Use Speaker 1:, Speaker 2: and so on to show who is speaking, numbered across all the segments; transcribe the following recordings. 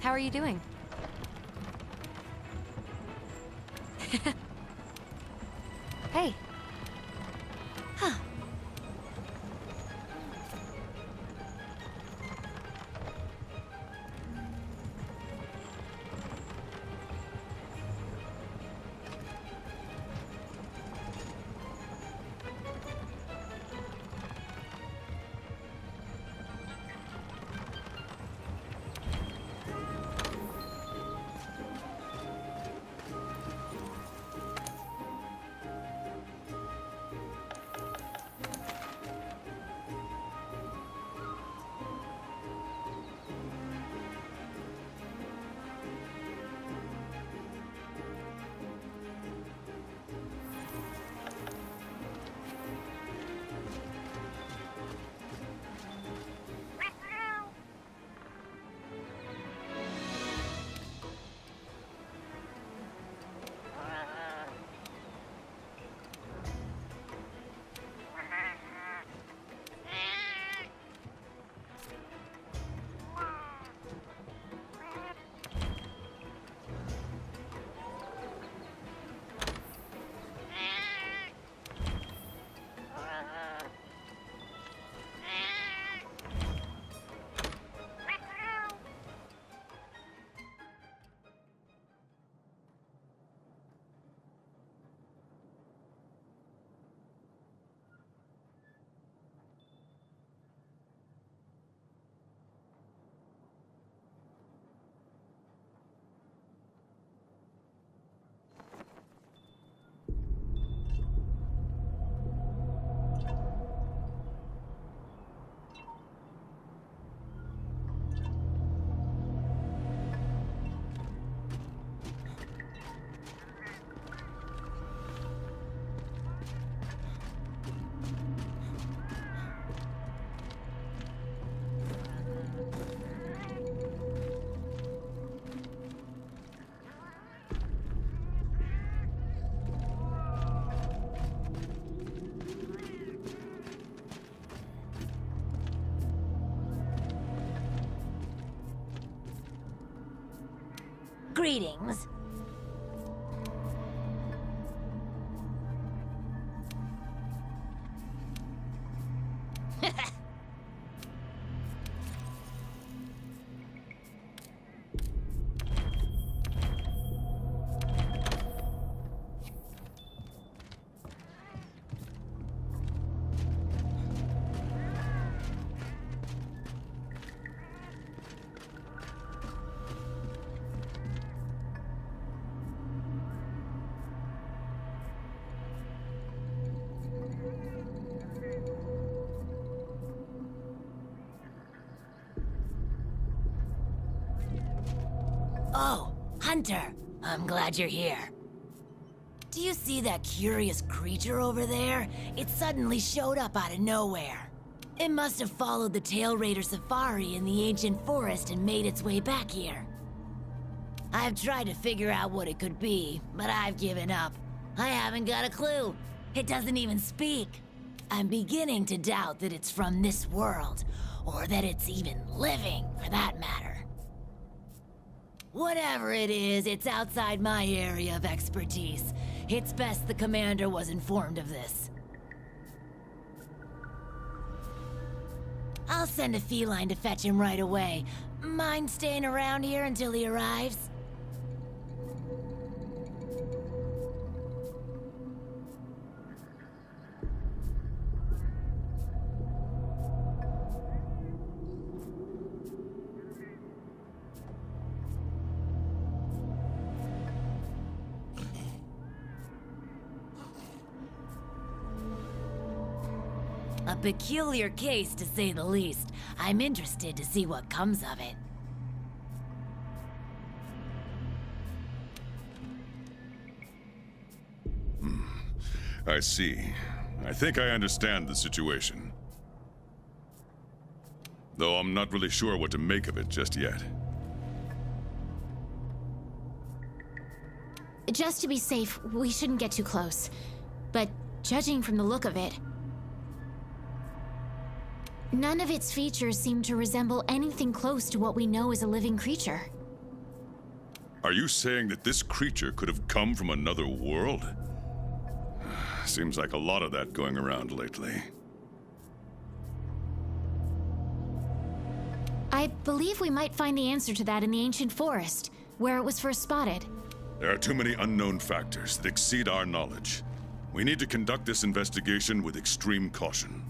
Speaker 1: How are you doing? Hey. Huh.
Speaker 2: Greetings. Oh, Hunter, I'm glad you're here. Do you see that curious creature over there? It suddenly showed up out of nowhere. It must have followed the Tail Raider safari in the ancient forest and made its way back here. I've tried to figure out what it could be, but I've given up. I haven't got a clue. It doesn't even speak. I'm beginning to doubt that it's from this world, or that it's even living, for that matter. Whatever it is, it's outside my area of expertise. It's best the commander was informed of this. I'll send a feline to fetch him right away. Mind staying around here until he arrives? A peculiar case, to say the least. I'm interested to see what comes of it.
Speaker 3: I see. I think I understand the situation. Though I'm not really sure what to make of it just yet.
Speaker 4: Just to be safe, we shouldn't get too close. But judging from the look of it, none of its features seem to resemble anything close to what we know is a living creature.
Speaker 3: Are you saying that this creature could have come from another world? Seems like a lot of that going around lately.
Speaker 4: I believe we might find the answer to that in the ancient forest, where it was first spotted.
Speaker 3: There are too many unknown factors that exceed our knowledge. We need to conduct this investigation with extreme caution.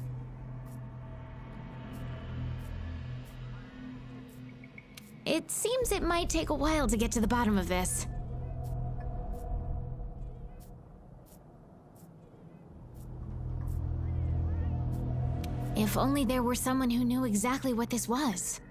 Speaker 4: It seems it might take a while to get to the bottom of this. If only there were someone who knew exactly what this was.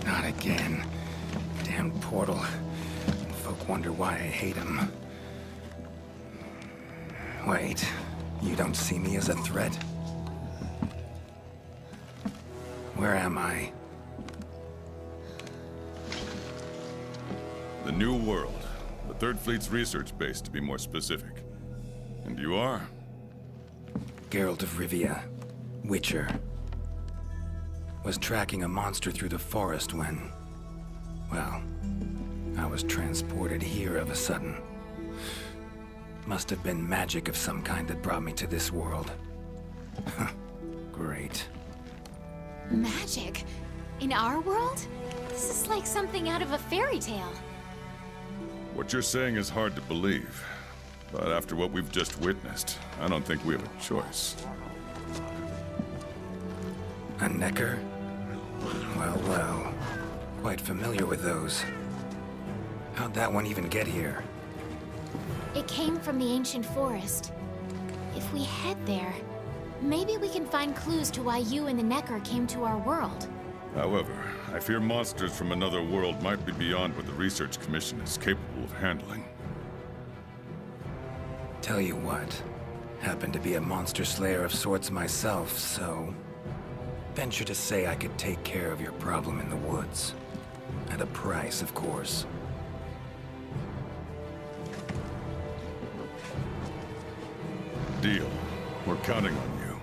Speaker 5: Not again. Damn portal. Folk wonder why I hate him. Wait, you don't see me as a threat? Where am I?
Speaker 3: The New World. The Third Fleet's research base, to be more specific. And you are?
Speaker 5: Geralt of Rivia, Witcher. Was tracking a monster through the forest when... well, I was transported here of a sudden. Must have been magic of some kind that brought me to this world. Great.
Speaker 4: Magic? In our world? This is like something out of a fairy tale.
Speaker 3: What you're saying is hard to believe. But after what we've just witnessed, I don't think we have a choice.
Speaker 5: A necker? Well, well. Quite familiar with those. How'd that one even get here?
Speaker 4: It came from the ancient forest. If we head there, maybe we can find clues to why you and the Necker came to our world.
Speaker 3: However, I fear monsters from another world might be beyond what the Research Commission is capable of handling.
Speaker 5: Tell you what, happen to be a monster slayer of sorts myself, so... venture to say I could take care of your problem in the woods. At a price, of course.
Speaker 3: Deal. We're counting on you.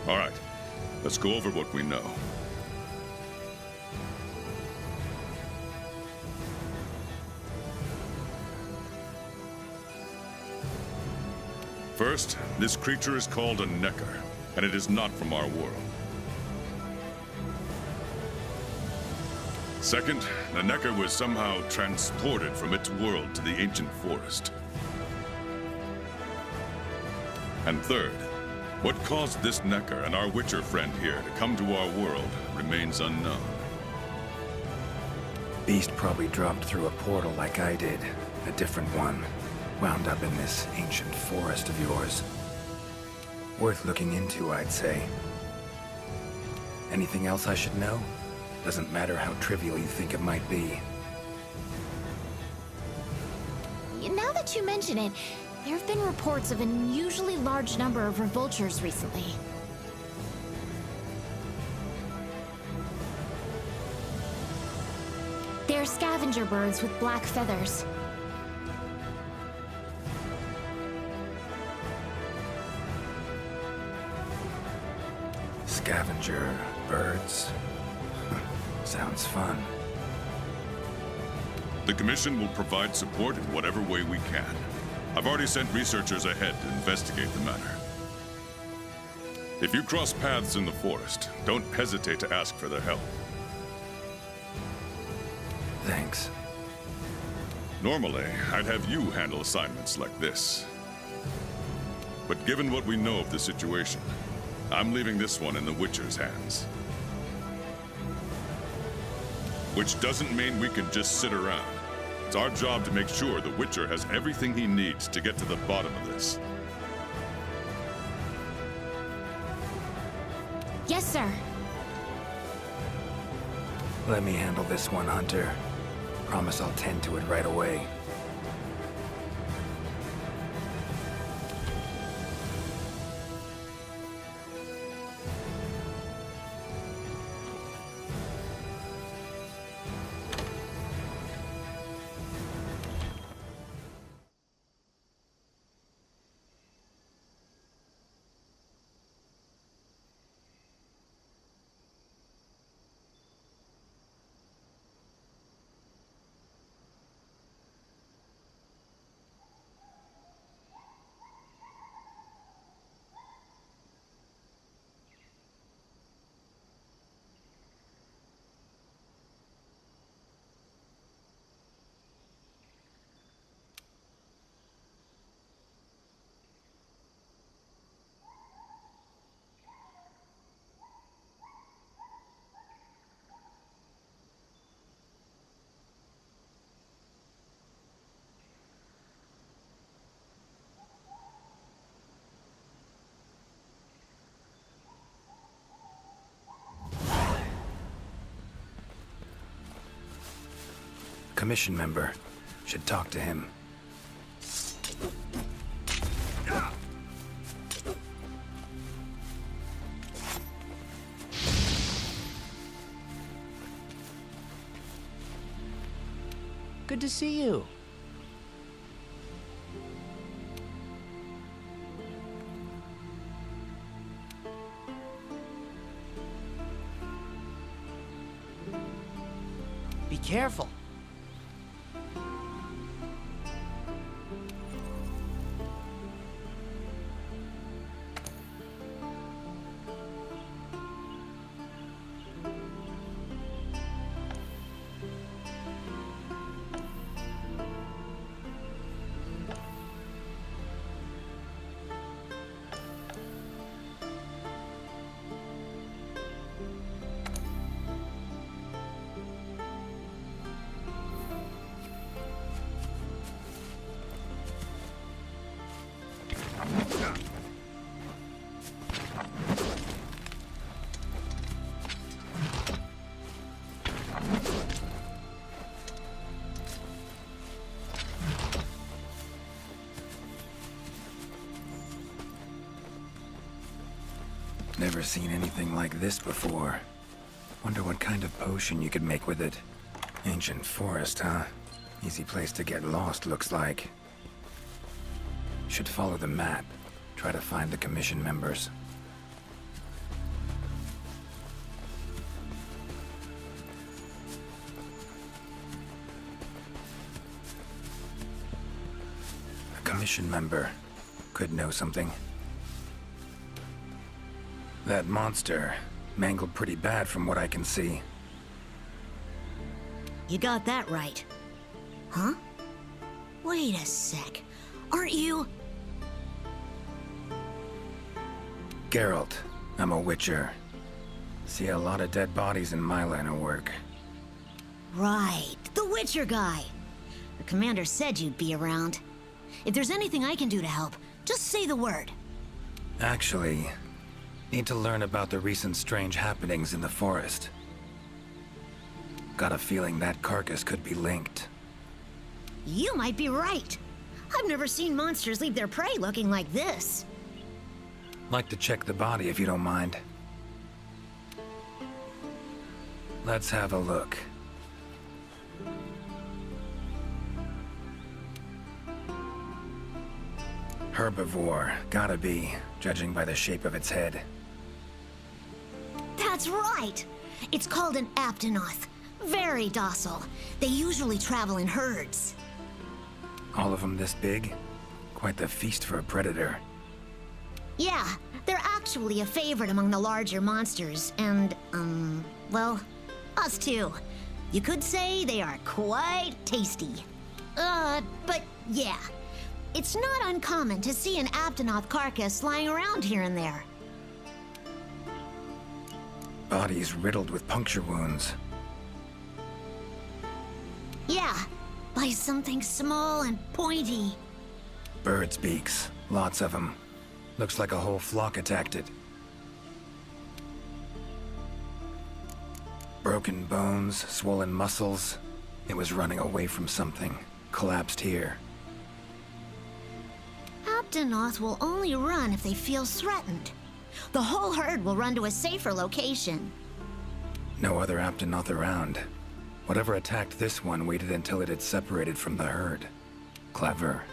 Speaker 3: All right. Let's go over what we know. First, this creature is called a Necker, and it is not from our world. Second, the Necker was somehow transported from its world to the ancient forest. And third, what caused this Necker and our Witcher friend here to come to our world remains unknown.
Speaker 5: Beast probably dropped through a portal like I did. A different one. Wound up in this ancient forest of yours. Worth looking into, I'd say. Anything else I should know? Doesn't matter how trivial you think it might be.
Speaker 4: Now that you mention it, there have been reports of an unusually large number of revoltures recently. They're scavenger birds with black feathers.
Speaker 5: Scavenger birds? Sounds fun.
Speaker 3: The Commission will provide support in whatever way we can. I've already sent researchers ahead to investigate the matter. If you cross paths in the forest, don't hesitate to ask for their help.
Speaker 5: Thanks.
Speaker 3: Normally, I'd have you handle assignments like this. But given what we know of the situation, I'm leaving this one in the Witcher's hands. Which doesn't mean we can just sit around. It's our job to make sure the Witcher has everything he needs to get to the bottom of this.
Speaker 4: Yes, sir.
Speaker 5: Let me handle this one, Hunter. Promise I'll tend to it right away. commission member. Should talk to him.
Speaker 6: Good to see you. Be careful.
Speaker 5: Never seen anything like this before. Wonder what kind of potion you could make with it. Ancient forest, huh? Easy place to get lost, looks like. Should follow the map. Try to find the commission members. A commission member could know something. That monster mangled pretty bad from what I can see.
Speaker 2: You got that right. Huh? Wait a sec. Aren't you...
Speaker 5: Geralt. I'm a witcher. See a lot of dead bodies in my line of work.
Speaker 2: Right, the Witcher guy. The commander said you'd be around. If there's anything I can do to help, just say the word.
Speaker 5: Actually, need to learn about the recent strange happenings in the forest. Got a feeling that carcass could be linked.
Speaker 2: You might be right. I've never seen monsters leave their prey looking like this.
Speaker 5: Like to check the body if you don't mind. Let's have a look. Herbivore, gotta be, judging by the shape of its head.
Speaker 2: That's right! It's called an aptonoth. Very docile. They usually travel in herds.
Speaker 5: All of them this big? Quite the feast for a predator.
Speaker 2: Yeah, they're actually a favorite among the larger monsters, and, well, us too. You could say they are quite tasty. But yeah, it's not uncommon to see an aptonoth carcass lying around here and there.
Speaker 5: Bodies riddled with puncture wounds.
Speaker 2: Yeah, by something small and pointy.
Speaker 5: Birds' beaks, lots of them. Looks like a whole flock attacked it. Broken bones, swollen muscles. It was running away from something. Collapsed here.
Speaker 2: Aptonoth will only run if they feel threatened. The whole herd will run to a safer location.
Speaker 5: No other Aptonoth around. Whatever attacked this one waited until it had separated from the herd. Clever.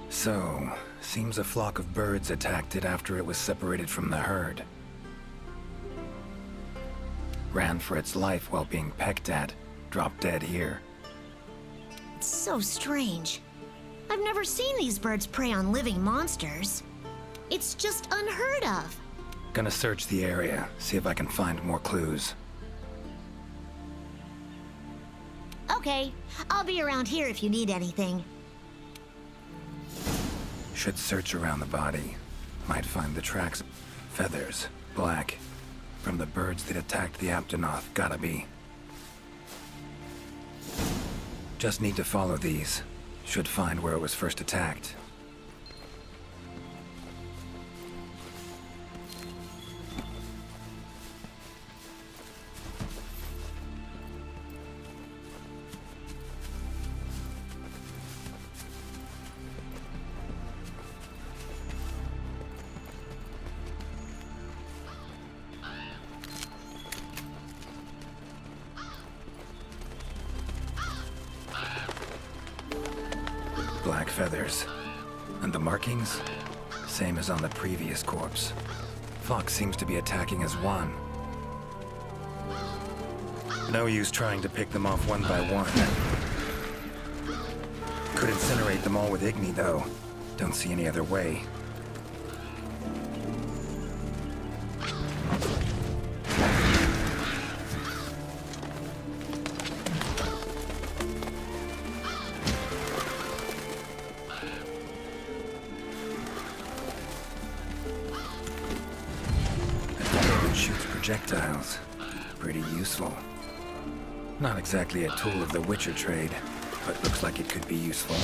Speaker 5: So, seems a flock of birds attacked it after it was separated from the herd. Ran for its life while being pecked at, dropped dead here.
Speaker 2: It's so strange. I've never seen these birds prey on living monsters. It's just unheard of.
Speaker 5: Gonna search the area, see if I can find more clues.
Speaker 2: Okay, I'll be around here if you need anything.
Speaker 5: Should search around the body. Might find the tracks. Feathers, black. From the birds that attacked the Aptonoth, gotta be. Just need to follow these. Should find where it was first attacked. black feathers. And the markings? Same as on the previous corpse. Fox seems to be attacking as one. No use trying to pick them off one by one. Could incinerate them all with Igni, though. Don't see any other way. It shoots projectiles. Pretty useful. Not exactly a tool of the Witcher trade, but looks like it could be useful.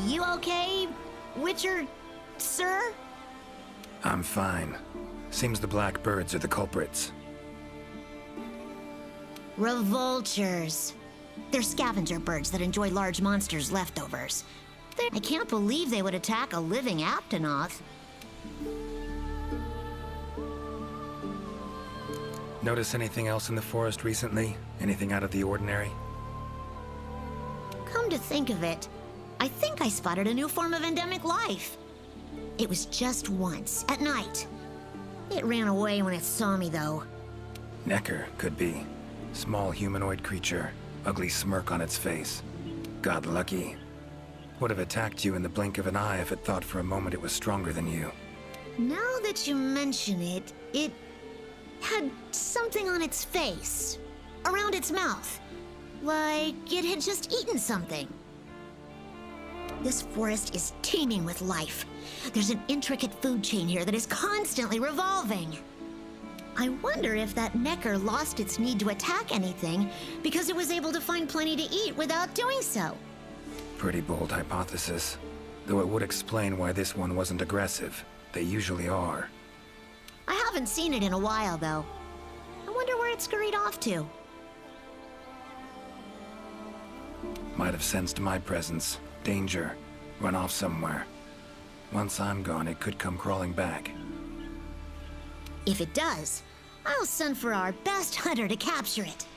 Speaker 2: You okay, Witcher, sir?
Speaker 5: I'm fine. Seems the black birds are the culprits.
Speaker 2: Revoltures. They're scavenger birds that enjoy large monsters' leftovers. I can't believe they would attack a living Aptonoth.
Speaker 5: Notice anything else in the forest recently? Anything out of the ordinary?
Speaker 2: Come to think of it, I think I spotted a new form of endemic life. It was just once, at night. It ran away when it saw me, though.
Speaker 5: Necker, could be. Small humanoid creature, ugly smirk on its face. Got lucky. Would have attacked you in the blink of an eye if it thought for a moment it was stronger than you.
Speaker 2: Now that you mention it, it had something on its face, around its mouth, like it had just eaten something. This forest is teeming with life. There's an intricate food chain here that is constantly revolving. I wonder if that Necker lost its need to attack anything because it was able to find plenty to eat without doing so.
Speaker 5: Pretty bold hypothesis. Though it would explain why this one wasn't aggressive. They usually are.
Speaker 2: I haven't seen it in a while, though. I wonder where it scurried off to.
Speaker 5: Might have sensed my presence. Danger. Run off somewhere. Once I'm gone, it could come crawling back.
Speaker 2: If it does, I'll send for our best hunter to capture it.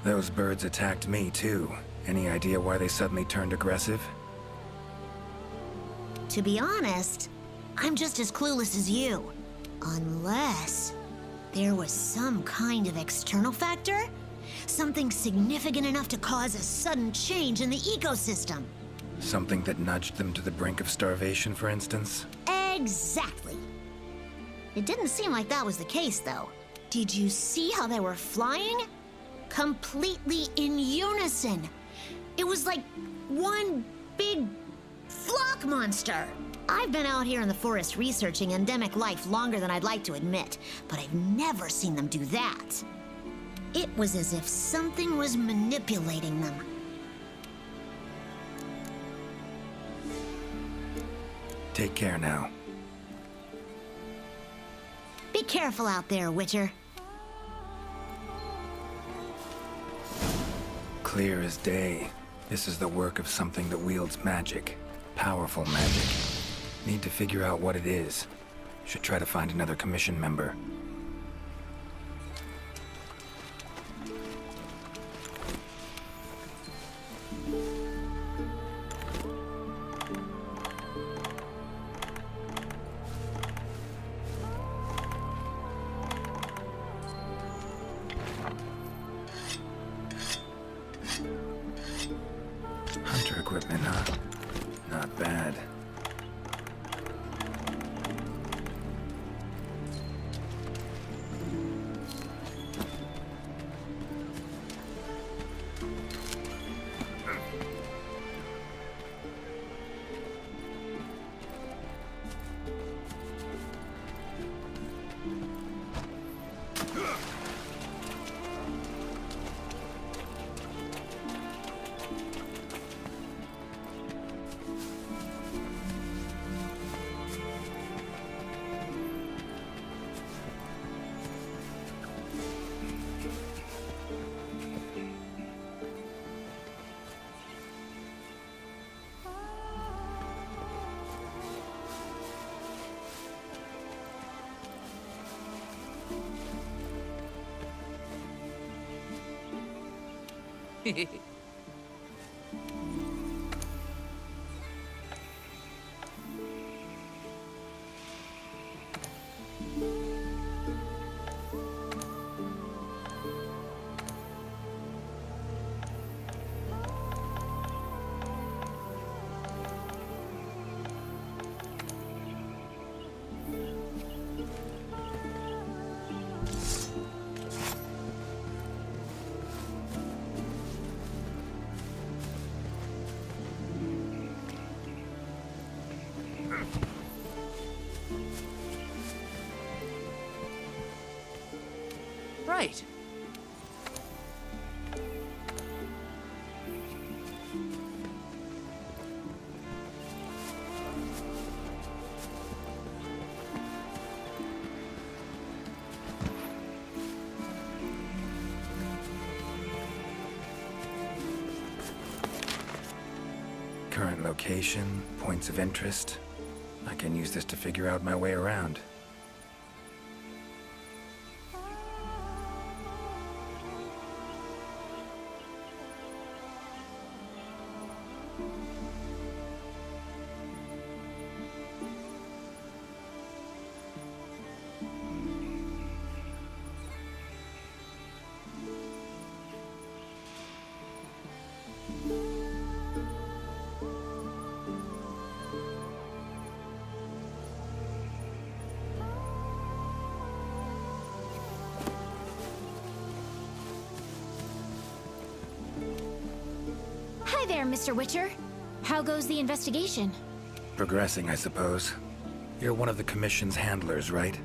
Speaker 5: Those birds attacked me, too. Any idea why they suddenly turned aggressive?
Speaker 2: To be honest, I'm just as clueless as you. Unless there was some kind of external factor? Something significant enough to cause a sudden change in the ecosystem.
Speaker 5: Something that nudged them to the brink of starvation, for instance?
Speaker 2: Exactly. It didn't seem like that was the case, though. Did you see how they were flying? Completely in unison. It was like one big flock monster. I've been out here in the forest researching endemic life longer than I'd like to admit, but I've never seen them do that. It was as if something was manipulating them.
Speaker 5: Take care now.
Speaker 2: Be careful out there, Witcher.
Speaker 5: Clear as day. This is the work of something that wields magic. Powerful magic. Need to figure out what it is. Should try to find another commission member. Hunter equipment, huh? Not bad.
Speaker 6: Right.
Speaker 5: Current location, points of interest. I can use this to figure out my way around.
Speaker 4: Hi there, Mr. Witcher. How goes the investigation?
Speaker 5: Progressing, I suppose. You're one of the Commission's handlers, right?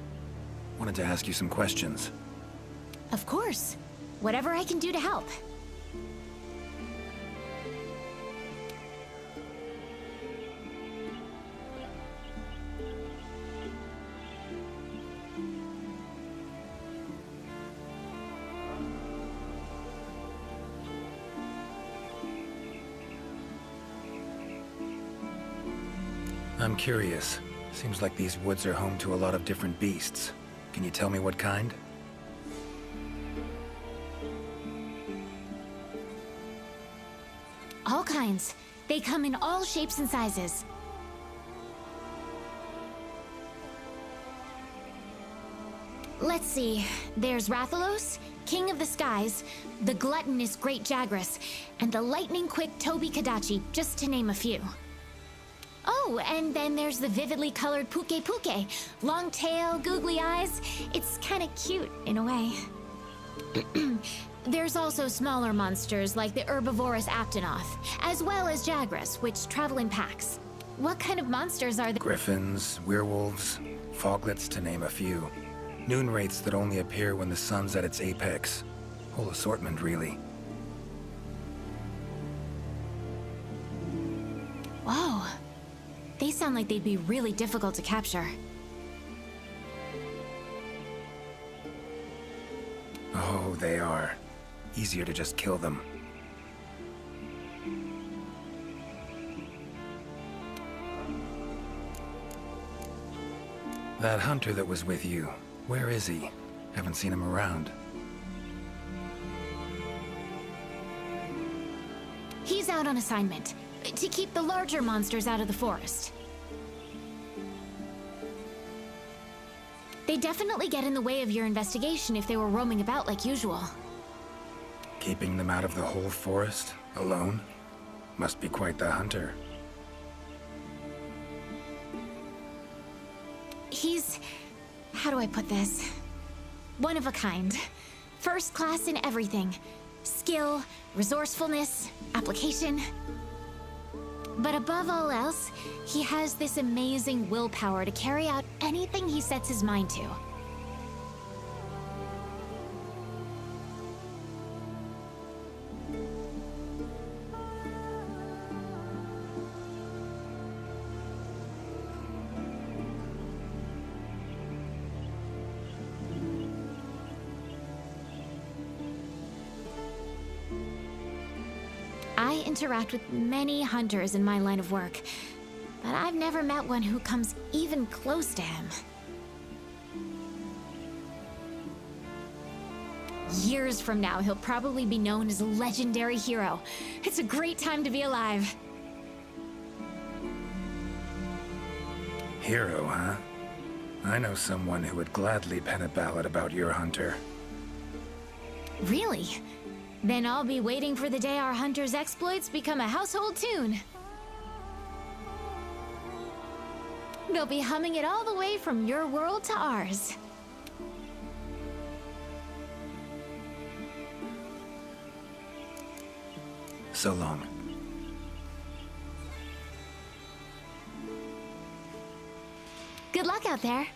Speaker 5: Wanted to ask you some questions.
Speaker 4: Of course. Whatever I can do to help.
Speaker 5: I'm curious. Seems like these woods are home to a lot of different beasts. Can you tell me what kind?
Speaker 4: All kinds. They come in all shapes and sizes. Let's see. There's Rathalos, King of the Skies, the gluttonous Great Jagras, and the lightning-quick Toby Kadachi, just to name a few. Oh, and then there's the vividly colored Puke Puke. Long tail, googly eyes. It's kinda cute, in a way. There's also smaller monsters like the herbivorous Aptonoth, as well as Jagras, which travel in packs. What kind of monsters are they?
Speaker 5: Griffins, werewolves, foglets, to name a few. Noon wraiths that only appear when the sun's at its apex. Whole assortment, really.
Speaker 4: Whoa. They sound like they'd be really difficult to capture.
Speaker 5: Oh, they are. Easier to just kill them. That hunter that was with you, where is he? Haven't seen him around.
Speaker 4: He's out on assignment, to keep the larger monsters out of the forest. They definitely get in the way of your investigation if they were roaming about like usual.
Speaker 5: Keeping them out of the whole forest, alone? Must be quite the hunter.
Speaker 4: He's... how do I put this? One of a kind. First class in everything. Skill, resourcefulness, application. But above all else, he has this amazing willpower to carry out anything he sets his mind to. I interact with many hunters in my line of work, but I've never met one who comes even close to him. Years from now, he'll probably be known as a legendary hero. It's a great time to be alive.
Speaker 5: Hero, huh? I know someone who would gladly pen a ballad about your hunter.
Speaker 4: Really? Then I'll be waiting for the day our hunter's exploits become a household tune. They'll be humming it all the way from your world to ours.
Speaker 5: So long.
Speaker 4: Good luck out there.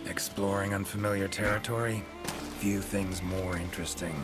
Speaker 5: Exploring unfamiliar territory? Few things more interesting.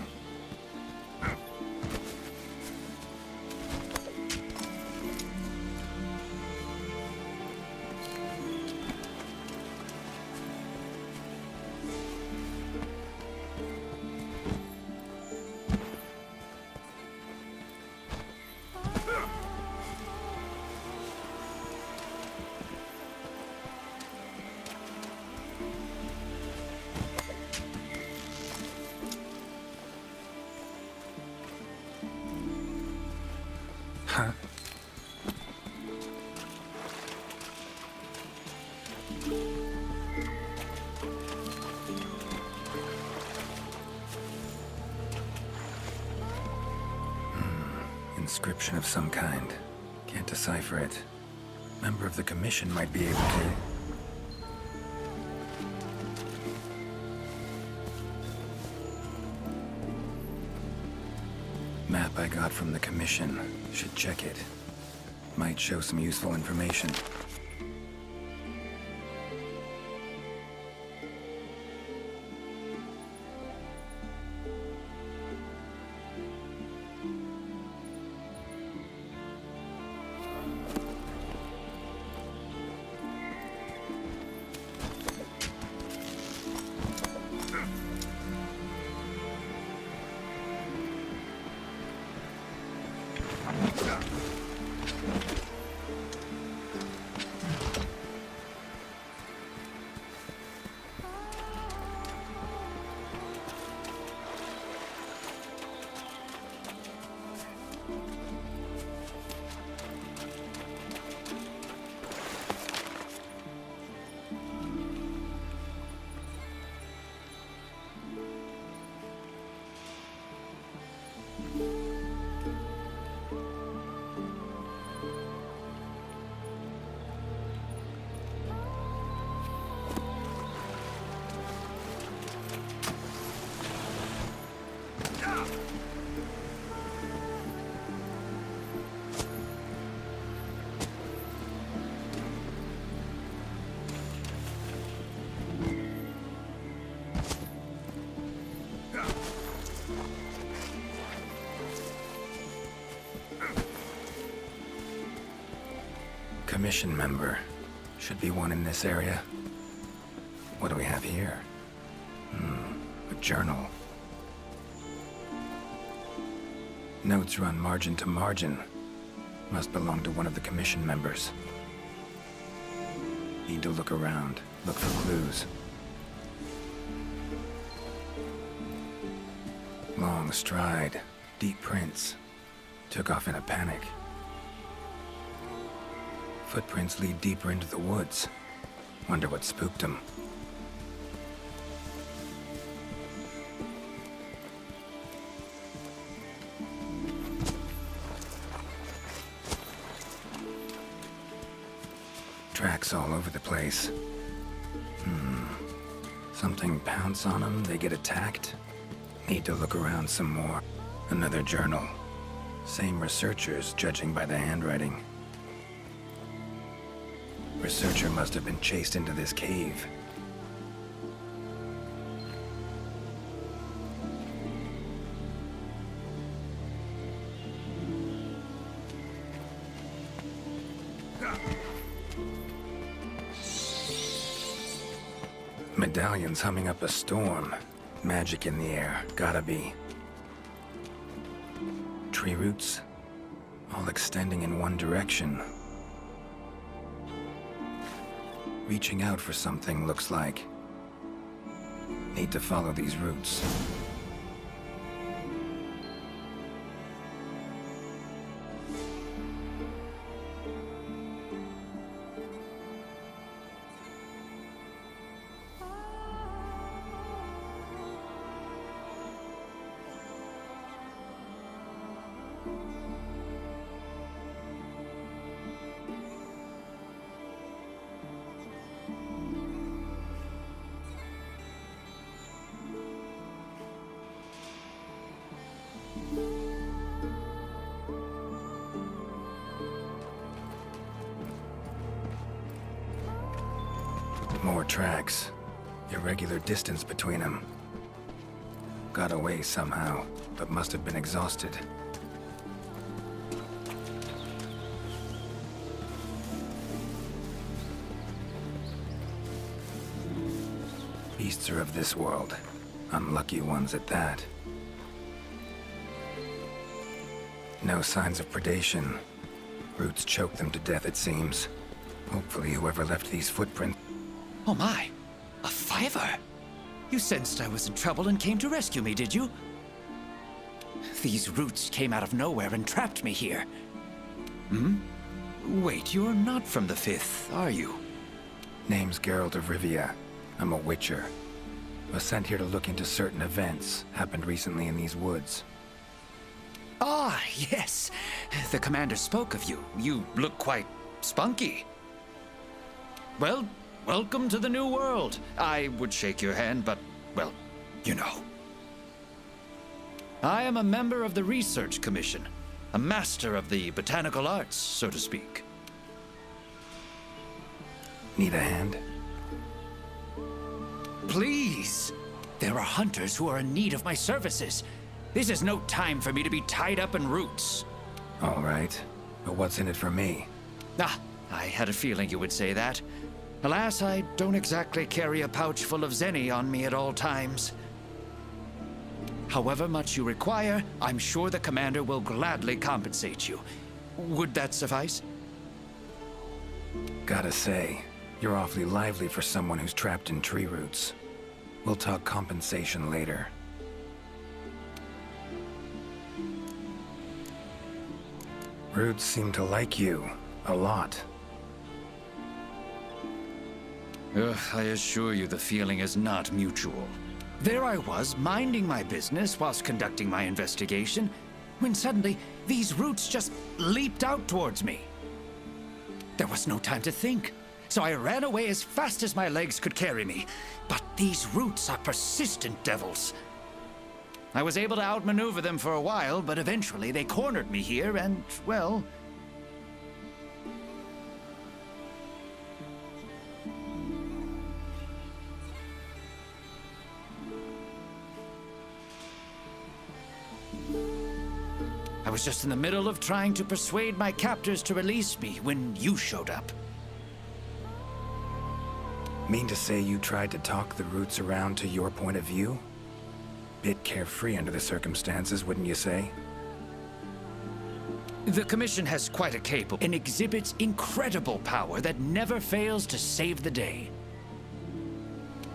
Speaker 5: Huh? Inscription of some kind. Can't decipher it. Member of the Commission might be able to. Map I got from the Commission. Should check it. Might show some useful information. Commission member. Should be one in this area. What do we have here? A journal. Notes run margin to margin. Must belong to one of the Commission members. Need to look around, look for clues. Long stride, deep prints. Took off in a panic. Footprints lead deeper into the woods. Wonder what spooked him. Tracks all over the place. Something pounce on them, they get attacked. Need to look around some more. Another journal. Same researchers, judging by the handwriting. Researcher must have been chased into this cave. Medallion's humming up a storm. Magic in the air, gotta be. Tree roots, all extending in one direction. Reaching out for something, looks like. Need to follow these roots. More tracks. Irregular distance between them. Got away somehow, but must have been exhausted. Beasts are of this world. Unlucky ones at that. No signs of predation. Roots choke them to death, it seems. Hopefully whoever left these footprints...
Speaker 7: Oh my, a fiver! You sensed I was in trouble and came to rescue me, did you? These roots came out of nowhere and trapped me here. Hmm? Wait, you're not from the Fifth, are you?
Speaker 5: Name's Geralt of Rivia. I'm a witcher. Was sent here to look into certain events happened recently in these woods.
Speaker 7: Ah, yes. The commander spoke of you. You look quite spunky. Well, welcome to the new world. I would shake your hand, but, well, you know. I am a member of the Research Commission, a master of the botanical arts, so to speak.
Speaker 5: Need a hand?
Speaker 7: Please! There are hunters who are in need of my services. This is no time for me to be tied up in roots.
Speaker 5: All right, but what's in it for me?
Speaker 7: Ah, I had a feeling you would say that. Alas, I don't exactly carry a pouch full of zenny on me at all times. However much you require, I'm sure the commander will gladly compensate you. Would that suffice?
Speaker 5: Gotta say, you're awfully lively for someone who's trapped in tree roots. We'll talk compensation later. Roots seem to like you a lot.
Speaker 7: I assure you the feeling is not mutual. There I was, minding my business whilst conducting my investigation, when suddenly these roots just leaped out towards me. There was no time to think, so I ran away as fast as my legs could carry me. But these roots are persistent devils. I was able to outmaneuver them for a while, but eventually they cornered me here and, well... I was just in the middle of trying to persuade my captors to release me when you showed up.
Speaker 5: Mean to say you tried to talk the roots around to your point of view? Bit carefree under the circumstances, wouldn't you say?
Speaker 7: The Commission has quite a cape and exhibits incredible power that never fails to save the day.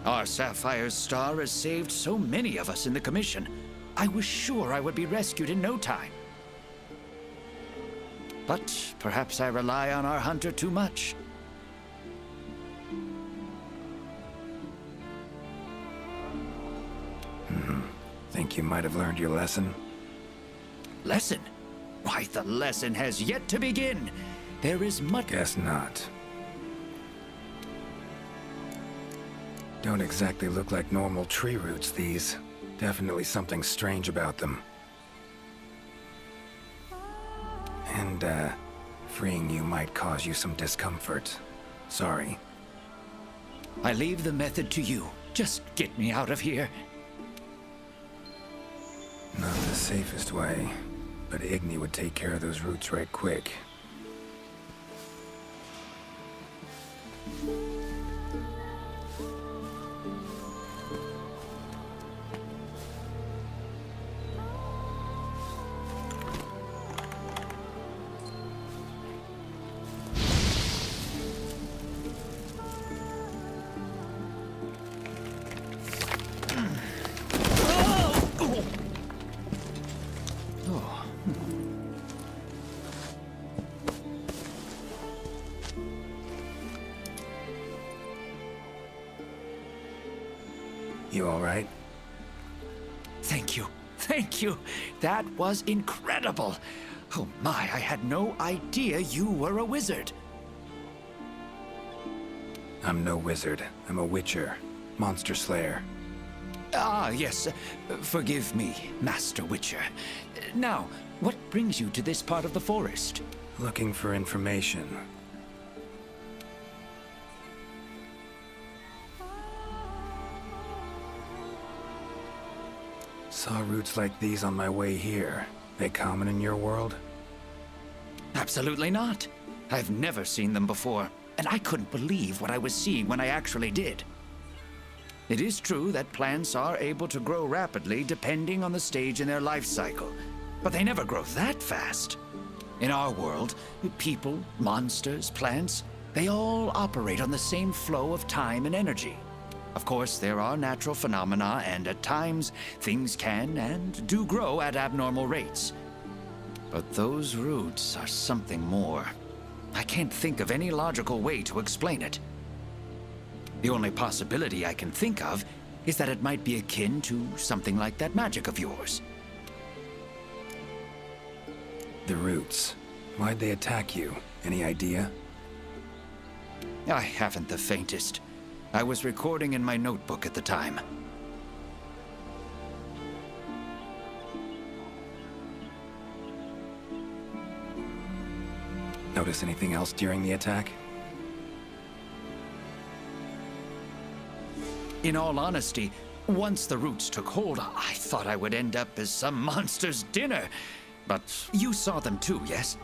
Speaker 7: Our Sapphire's star has saved so many of us in the Commission. I was sure I would be rescued in no time. But perhaps I rely on our hunter too much.
Speaker 5: Think you might have learned your lesson?
Speaker 7: Lesson? Why, the lesson has yet to begin. There is much...
Speaker 5: Guess not. Don't exactly look like normal tree roots, these. Definitely something strange about them. And, freeing you might cause you some discomfort. Sorry.
Speaker 7: I leave the method to you. Just get me out of here.
Speaker 5: Not the safest way, but Igni would take care of those roots right quick. You all right?
Speaker 7: Thank you. Thank you. That was incredible. Oh my, I had no idea you were a wizard.
Speaker 5: I'm no wizard. I'm a witcher. Monster slayer.
Speaker 7: Ah, yes. Forgive me, Master Witcher. Now, what brings you to this part of the forest?
Speaker 5: Looking for information. Saw roots like these on my way here. They common in your world?
Speaker 7: Absolutely not. I've never seen them before, and I couldn't believe what I was seeing when I actually did. It is true that plants are able to grow rapidly depending on the stage in their life cycle, but they never grow that fast. In our world, people, monsters, plants, they all operate on the same flow of time and energy. Of course, there are natural phenomena, and at times, things can and do grow at abnormal rates. But those roots are something more. I can't think of any logical way to explain it. The only possibility I can think of is that it might be akin to something like that magic of yours.
Speaker 5: The roots. Why'd they attack you? Any idea?
Speaker 7: I haven't the faintest. I was recording in my notebook at the time.
Speaker 5: Notice anything else during the attack?
Speaker 7: In all honesty, once the roots took hold, I thought I would end up as some monster's dinner. But you saw them too, yes?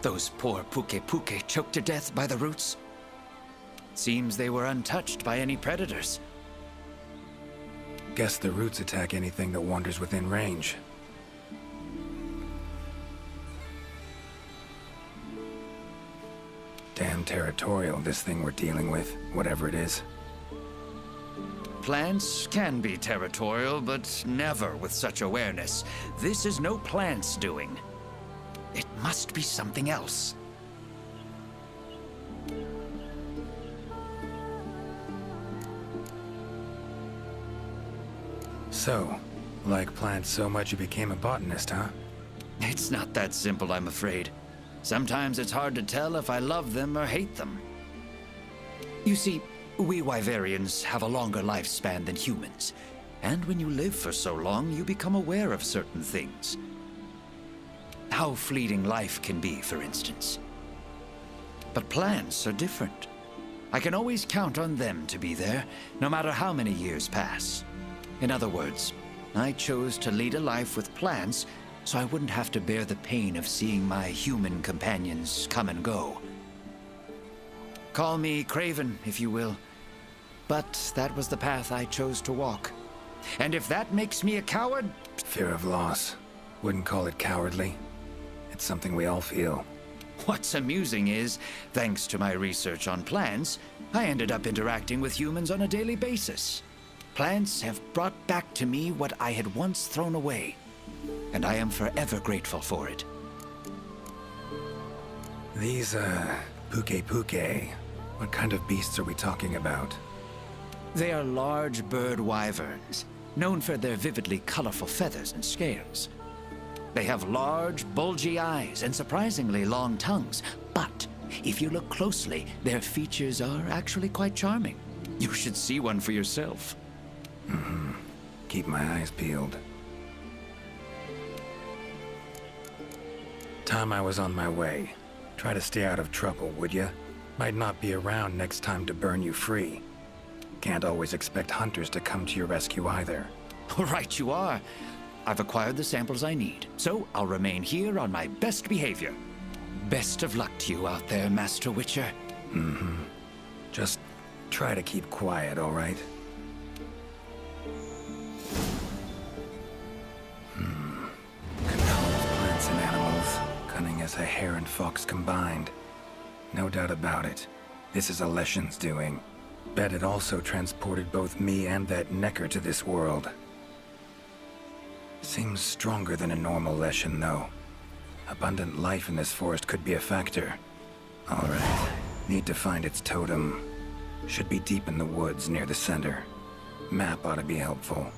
Speaker 7: Those poor Puke choked to death by the roots? Seems they were untouched by any predators.
Speaker 5: Guess the roots attack anything that wanders within range. Damn territorial, this thing we're dealing with, whatever it is.
Speaker 7: Plants can be territorial, but never with such awareness. This is no plant's doing. It must be something else.
Speaker 5: So, like plants so much you became a botanist, huh?
Speaker 7: It's not that simple, I'm afraid. Sometimes it's hard to tell if I love them or hate them. You see, we Wyverians have a longer lifespan than humans, and when you live for so long, you become aware of certain things. How fleeting life can be, for instance. But plants are different. I can always count on them to be there, no matter how many years pass. In other words, I chose to lead a life with plants so I wouldn't have to bear the pain of seeing my human companions come and go. Call me Craven, if you will, but that was the path I chose to walk. And if that makes me a coward...
Speaker 5: Fear of loss. Wouldn't call it cowardly. It's something we all feel.
Speaker 7: What's amusing is, thanks to my research on plants, I ended up interacting with humans on a daily basis. Plants have brought back to me what I had once thrown away, and I am forever grateful for it.
Speaker 5: These, Puke, what kind of beasts are we talking about?
Speaker 7: They are large bird wyverns, known for their vividly colorful feathers and scales. They have large, bulgy eyes and surprisingly long tongues, but if you look closely, their features are actually quite charming. You should see one for yourself.
Speaker 5: Mm-hmm. Keep my eyes peeled. Time I was on my way. Try to stay out of trouble, would ya? Might not be around next time to burn you free. Can't always expect hunters to come to your rescue either.
Speaker 7: Right you are. I've acquired the samples I need, so I'll remain here on my best behavior. Best of luck to you out there, Master Witcher.
Speaker 5: Just try to keep quiet, all right? Controls plants and animals, cunning as a hare and fox combined. No doubt about it. This is Alession's doing. Bet it also transported both me and that Necker to this world. Seems stronger than a normal Leshen, though. Abundant life in this forest could be a factor. All right. Need to find its totem. Should be deep in the woods near the center. Map ought to be helpful.